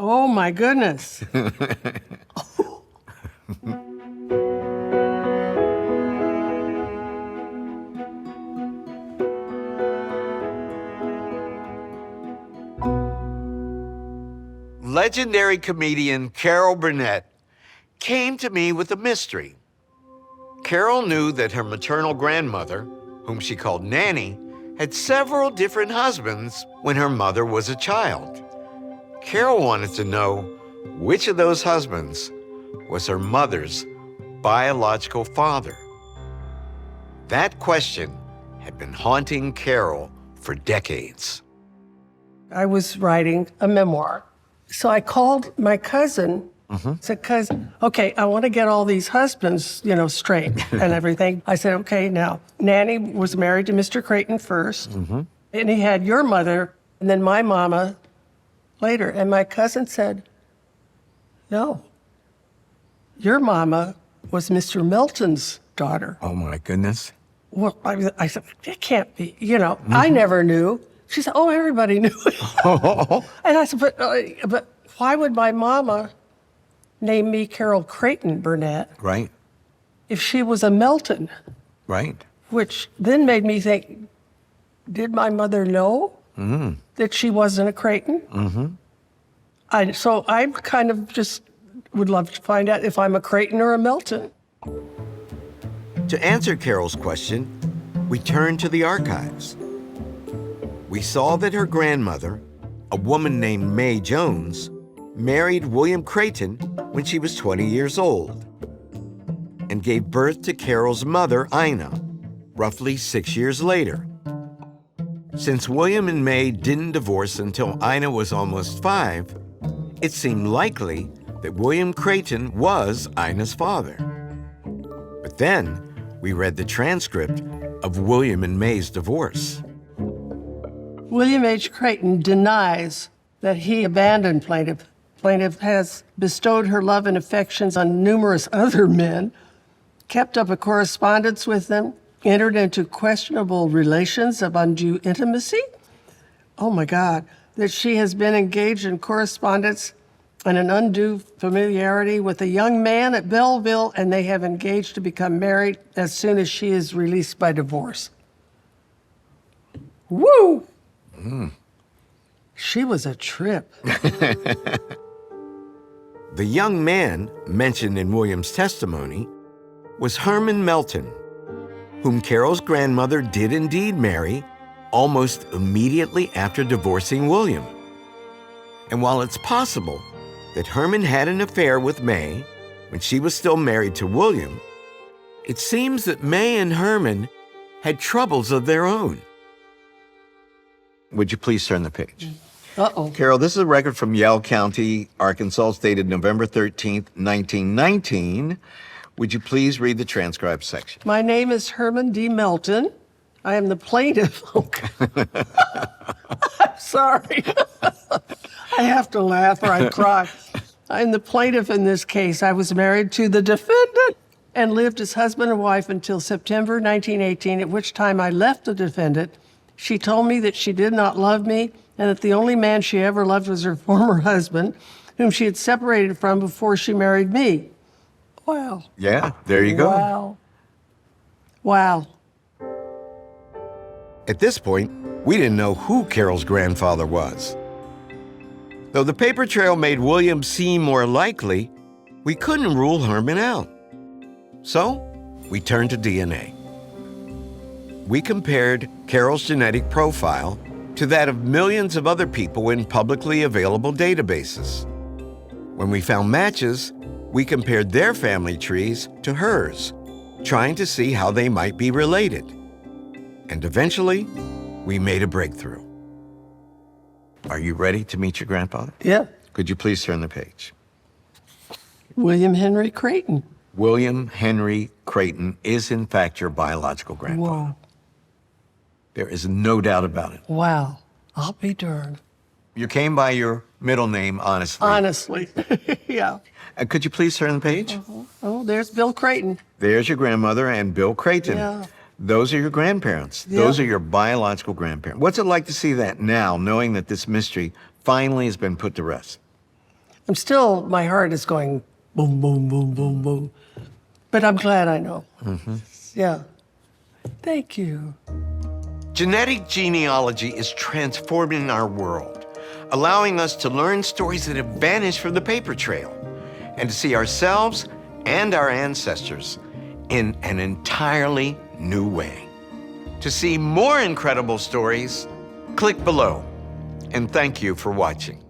Oh, my goodness. Legendary comedian Carol Burnett came to me with a mystery. Carol knew that her maternal grandmother, whom she called Nanny, had several different husbands when her mother was a child. Carol wanted to know which of those husbands was her mother's biological father. That question had been haunting Carol for decades. I was writing a memoir. So I called my cousin, said, cousin, okay, I want to get all these husbands, straight and everything. I said, okay, now, Nanny was married to Mr. Creighton first, and he had your mother, and then my mama later. And my cousin said, no, your mama was Mr. Milton's daughter. Oh, my goodness. Well, I said, it can't be, I never knew. She said, oh, everybody knew it. And I said, but why would my mama name me Carol Creighton Burnett Right, if she was a Milton? right. Which then made me think, did my mother know that she wasn't a Creighton? So I kind of just would love to find out if I'm a Creighton or a Milton. To answer Carol's question, we turned to the archives. We saw that her grandmother, a woman named May Jones, married William Creighton when she was 20 years old and gave birth to Carol's mother, Ina, roughly 6 years later. Since William and May didn't divorce until Ina was almost 5, it seemed likely that William Creighton was Ina's father. But then we read the transcript of William and May's divorce. William H. Creighton denies that he abandoned plaintiff. Plaintiff has bestowed her love and affections on numerous other men, kept up a correspondence with them, entered into questionable relations of undue intimacy. Oh my God, that she has been engaged in correspondence and an undue familiarity with a young man at Belleville, and they have engaged to become married as soon as she is released by divorce. Woo! She was a trip. The young man mentioned in William's testimony was Herman Milton, whom Carol's grandmother did indeed marry almost immediately after divorcing William. And while it's possible that Herman had an affair with May when she was still married to William, it seems that May and Herman had troubles of their own. Would you please turn the page? Uh-oh. Carol, this is a record from Yell County, Arkansas, dated November 13th, 1919. Would you please read the transcribed section? My name is Herman D. Milton. I am the plaintiff. I'm sorry. I have to laugh or I cry. I'm the plaintiff in this case. I was married to the defendant and lived as husband and wife until September 1918, at which time I left the defendant. She told me that she did not love me and that the only man she ever loved was her former husband, whom she had separated from before she married me. Wow. Yeah, there you go. Wow. Wow. At this point, we didn't know who Carol's grandfather was. Though the paper trail made William seem more likely, we couldn't rule Herman out. So, we turned to DNA. We compared Carol's genetic profile to that of millions of other people in publicly available databases. When we found matches, we compared their family trees to hers, trying to see how they might be related. And eventually, we made a breakthrough. Are you ready to meet your grandfather? Yeah. Could you please turn the page? William Henry Creighton. William Henry Creighton is in fact your biological grandfather. Wow. There is no doubt about it. Wow. I'll be darned. You came by your middle name, honestly. Honestly. Yeah. Could you please turn the page? Oh, there's Bill Creighton. There's your grandmother and Bill Creighton. Yeah. Those are your grandparents. Yeah. Those are your biological grandparents. What's it like to see that now, knowing that this mystery finally has been put to rest? my heart is going boom, boom, boom, boom, boom. But I'm glad I know. Yeah. Thank you. Genetic genealogy is transforming our world, allowing us to learn stories that have vanished from the paper trail and to see ourselves and our ancestors in an entirely new way. To see more incredible stories, click below. And thank you for watching.